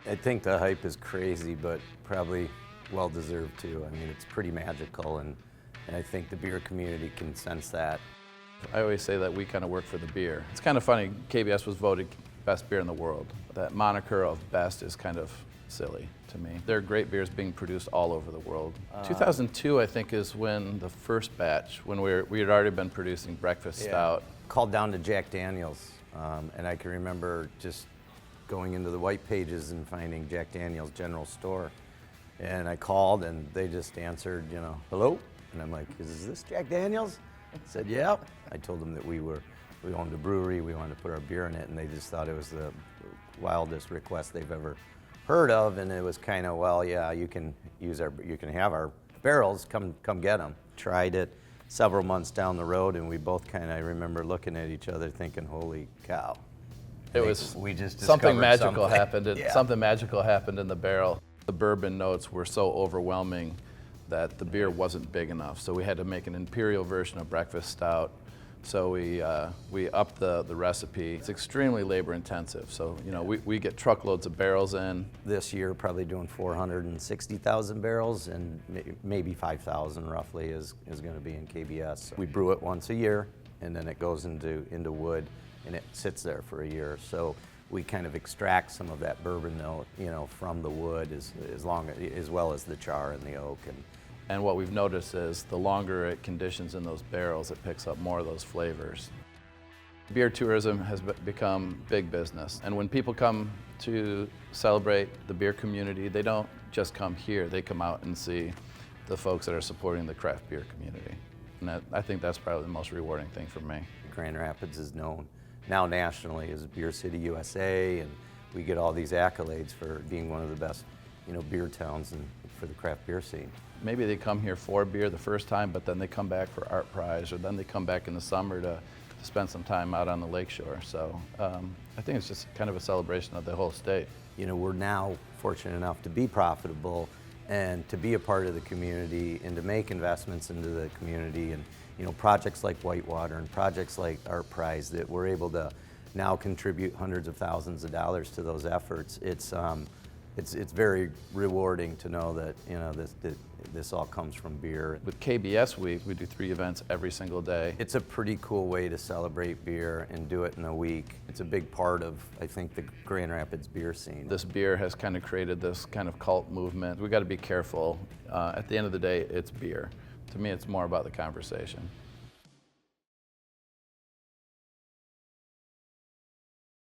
I think the hype is crazy, but probably well-deserved too. I mean, it's pretty magical, and I think the beer community can sense that. I always say that we kind of work for the beer. It's kind of funny, KBS was voted best beer in the world. That moniker of best is kind of silly to me. There are great beers being produced all over the world. 2002, I think, is when the first batch, when we had already been producing breakfast stout. Called down to Jack Daniels, and I can remember just going into the white pages and finding Jack Daniels General Store. And I called and they just answered, hello? And I'm like, is this Jack Daniels? I said, yeah. I told them that we owned a brewery, we wanted to put our beer in it, and they just thought it was the wildest request they've ever heard of. And it was kind of, well, yeah, you can have our barrels, come get them. Tried it several months down the road, and we both kind of, I remember looking at each other thinking, holy cow. We just something magical something. happened. Yeah. Something magical happened in the barrel. The bourbon notes were so overwhelming that the beer wasn't big enough. So we had to make an imperial version of breakfast stout. So we upped the recipe. It's extremely labor intensive. So we get truckloads of barrels in. This year, probably doing 460,000 barrels, and maybe 5,000 roughly is going to be in KBS. We brew it once a year, and then it goes into wood, and it sits there for a year. So we kind of extract some of that bourbon note, from the wood as well as the char and the oak. And what we've noticed is the longer it conditions in those barrels, it picks up more of those flavors. Beer tourism has become big business. And when people come to celebrate the beer community, they don't just come here, they come out and see the folks that are supporting the craft beer community. And I think that's probably the most rewarding thing for me. Grand Rapids is known now nationally as Beer City, USA, and we get all these accolades for being one of the best, beer towns for the craft beer scene. Maybe they come here for beer the first time, but then they come back for art prize, or then they come back in the summer to spend some time out on the lakeshore. So I think it's just kind of a celebration of the whole state. We're now fortunate enough to be profitable and to be a part of the community and to make investments into the community, and projects like Whitewater and projects like Art Prize that we're able to now contribute hundreds of thousands of dollars to those efforts. It's very rewarding to know that this all comes from beer. With KBS Week, we do 3 events every single day. It's a pretty cool way to celebrate beer and do it in a week. It's a big part of, I think, the Grand Rapids beer scene. This beer has kind of created this kind of cult movement. We got to be careful. At the end of the day, it's beer. To me, it's more about the conversation.